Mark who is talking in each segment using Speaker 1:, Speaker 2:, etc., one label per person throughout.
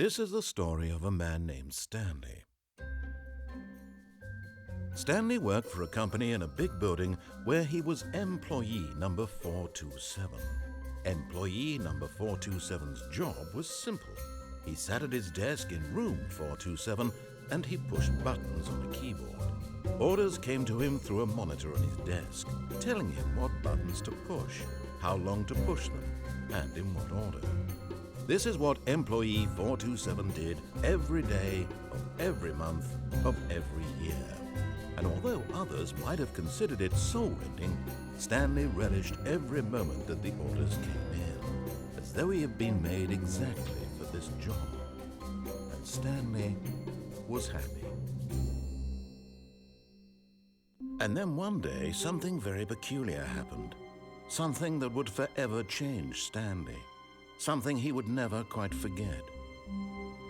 Speaker 1: This is the story of a man named Stanley. Stanley worked for a company in a big building where he was employee number 427. Employee number 427's job was simple. He sat at his desk in room 427 and he pushed buttons on a keyboard. Orders came to him through a monitor on his desk, telling him what buttons to push, how long to push them, and in what order. This is what employee 427 did every day of every month of every year. And although others might have considered it soul-rending, Stanley relished every moment that the orders came in, as though he had been made exactly for this job. And Stanley was happy. And then one day, something very peculiar happened. Something that would forever change Stanley. Something he would never quite forget.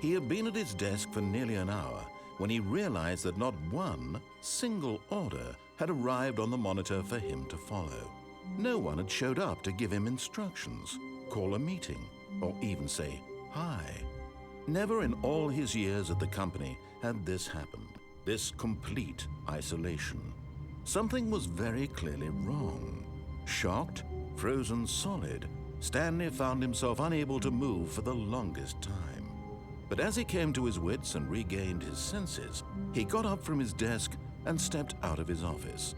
Speaker 1: He had been at his desk for nearly an hour when he realized that not one single order had arrived on the monitor for him to follow. No one had showed up to give him instructions, call a meeting, or even say hi. Never in all his years at the company had this happened, this complete isolation. Something was very clearly wrong. Shocked, frozen solid, Stanley found himself unable to move for the longest time. But as he came to his wits and regained his senses, he got up from his desk and stepped out of his office.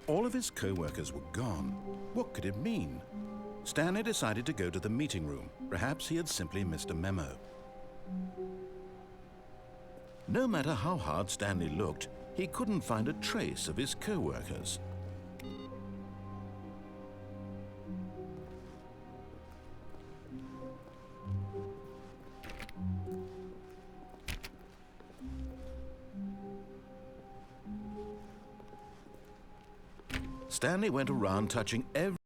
Speaker 1: All of his co-workers were gone. What could it mean? Stanley decided to go to the meeting room. Perhaps he had simply missed a memo. No matter how hard Stanley looked, he couldn't find a trace of his co-workers. Stanley went around touching every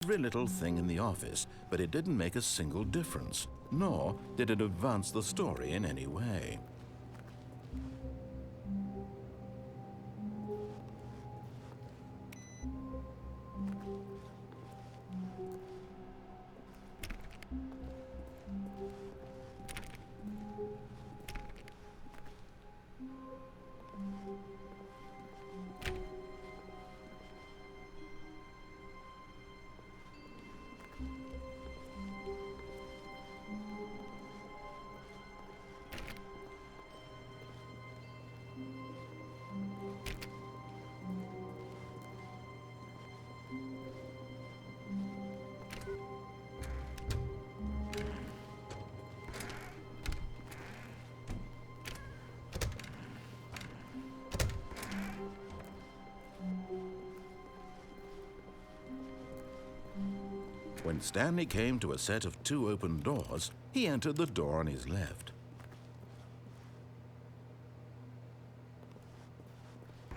Speaker 1: little thing in the office, but it didn't make a single difference, nor did it advance the story in any way. When Stanley came to a set of 2 open doors, he entered the door on his left.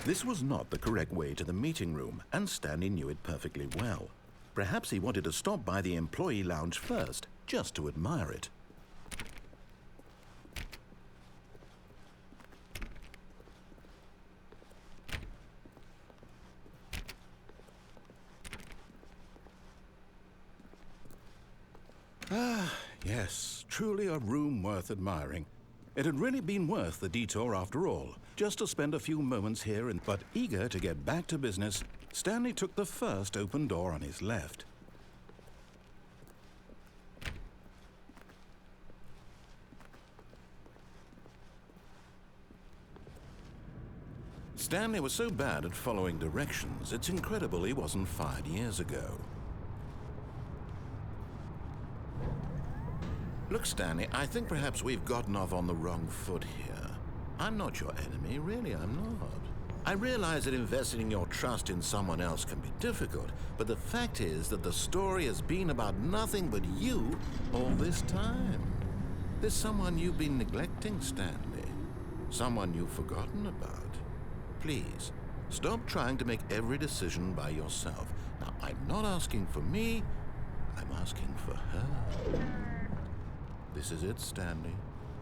Speaker 1: This was not the correct way to the meeting room, and Stanley knew it perfectly well. Perhaps he wanted to stop by the employee lounge first, just to admire it. Yes, truly a room worth admiring. It had really been worth the detour after all, just to spend a few moments here. But eager to get back to business, Stanley took the first open door on his left. Stanley was so bad at following directions, it's incredible he wasn't fired years ago. Look, Stanley, I think perhaps we've gotten off on the wrong foot here. I'm not your enemy, really, I'm not. I realize that investing your trust in someone else can be difficult, but the fact is that the story has been about nothing but you all this time. There's someone you've been neglecting, Stanley. Someone you've forgotten about. Please, stop trying to make every decision by yourself. Now, I'm not asking for me, I'm asking for her. This is it, Stanley.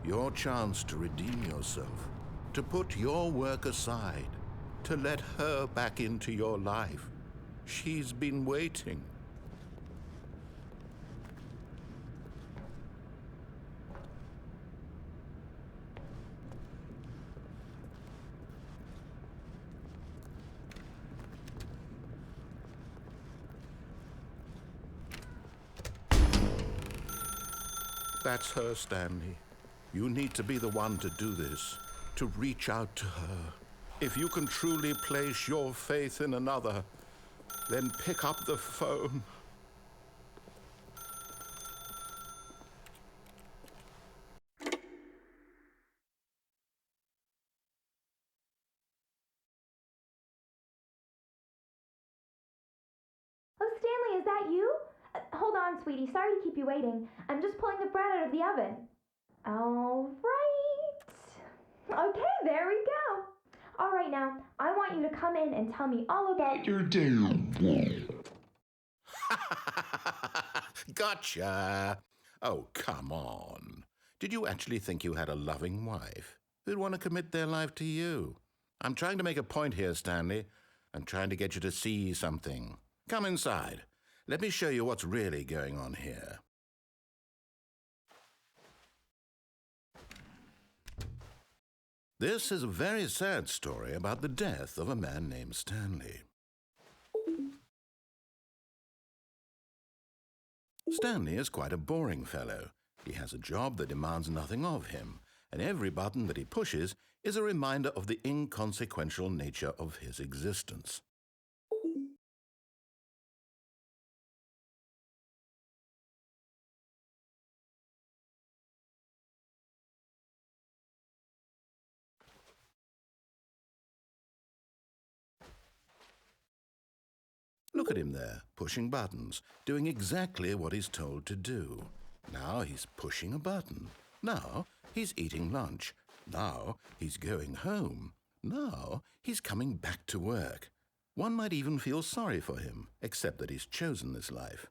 Speaker 1: Your chance to redeem yourself, to put your work aside, to let her back into your life. She's been waiting. That's her, Stanley. You need to be the one to do this, to reach out to her. If you can truly place your faith in another, then pick up the phone.
Speaker 2: Oh, Stanley, is that you? Hold on, sweetie. Sorry to keep you waiting. I'm just pulling the bread out of the oven. All right. Okay, there we go. All right, now, I want you to come in and tell me all about your day.
Speaker 1: Gotcha. Oh, come on. Did you actually think you had a loving wife who'd want to commit their life to you? I'm trying to make a point here, Stanley. I'm trying to get you to see something. Come inside. Let me show you what's really going on here. This is a very sad story about the death of a man named Stanley. Stanley is quite a boring fellow. He has a job that demands nothing of him, and every button that he pushes is a reminder of the inconsequential nature of his existence. Look at him there, pushing buttons, doing exactly what he's told to do. Now he's pushing a button. Now he's eating lunch. Now he's going home. Now he's coming back to work. One might even feel sorry for him, except that he's chosen this life.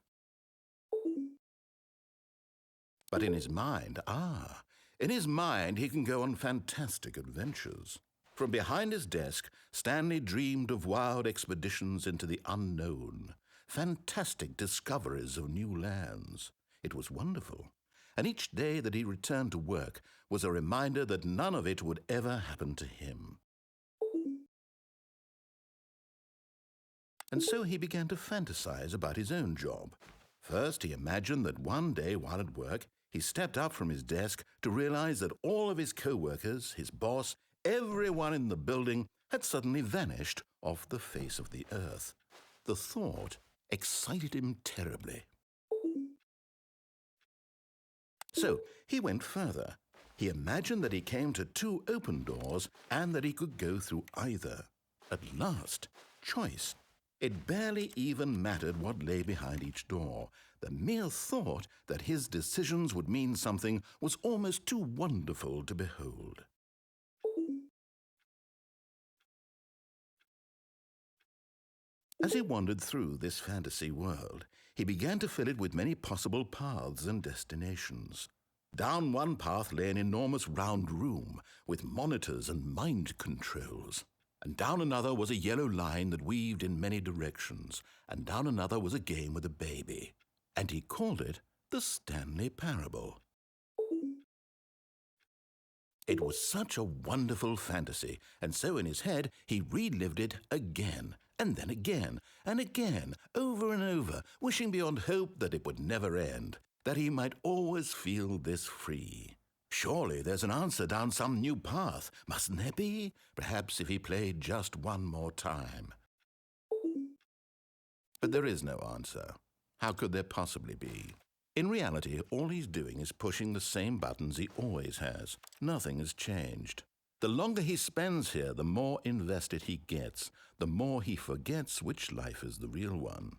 Speaker 1: But in his mind, he can go on fantastic adventures. From behind his desk, Stanley dreamed of wild expeditions into the unknown, fantastic discoveries of new lands. It was wonderful, and each day that he returned to work was a reminder that none of it would ever happen to him. And so he began to fantasize about his own job. First, he imagined that one day while at work, he stepped up from his desk to realize that all of his co-workers, his boss, everyone in the building had suddenly vanished off the face of the earth. The thought excited him terribly. So he went further. He imagined that he came to two open doors and that he could go through either. At last, choice. It barely even mattered what lay behind each door. The mere thought that his decisions would mean something was almost too wonderful to behold. As he wandered through this fantasy world, he began to fill it with many possible paths and destinations. Down one path lay an enormous round room with monitors and mind controls. And down another was a yellow line that weaved in many directions. And down another was a game with a baby. And he called it the Stanley Parable. It was such a wonderful fantasy, and so in his head he relived it again, and then again, and again, over and over, wishing beyond hope that it would never end, that he might always feel this free. Surely there's an answer down some new path, mustn't there be? Perhaps if he played just one more time. But there is no answer. How could there possibly be? In reality, all he's doing is pushing the same buttons he always has. Nothing has changed. The longer he spends here, the more invested he gets, the more he forgets which life is the real one.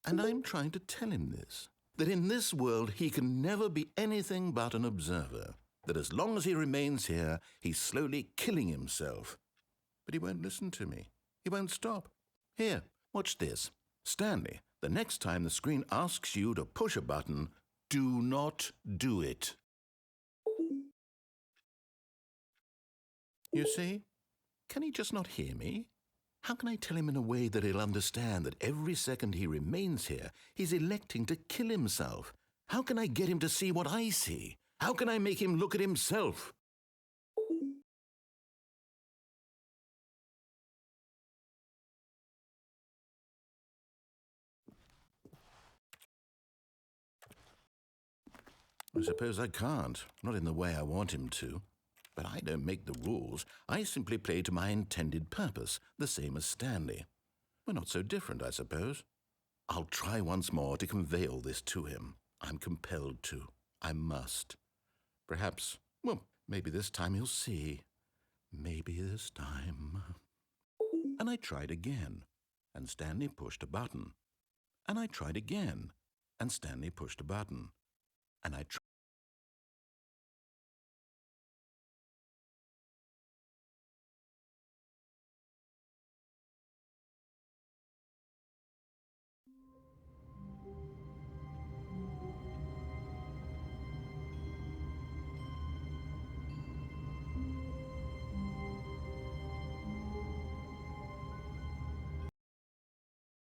Speaker 1: And I'm trying to tell him this, that in this world he can never be anything but an observer, that as long as he remains here, he's slowly killing himself. But he won't listen to me. He won't stop. Here, watch this. Stanley, the next time the screen asks you to push a button, do not do it. You see? Can he just not hear me? How can I tell him in a way that he'll understand that every second he remains here, he's electing to kill himself? How can I get him to see what I see? How can I make him look at himself? I suppose I can't, not in the way I want him to. But I don't make the rules. I simply play to my intended purpose, the same as Stanley. We're not so different, I suppose. I'll try once more to convey all this to him. I'm compelled to. I must. Perhaps, well, maybe this time he'll see. Maybe this time. And I tried again, and Stanley pushed a button. And I tried again, and Stanley pushed a button. And I tried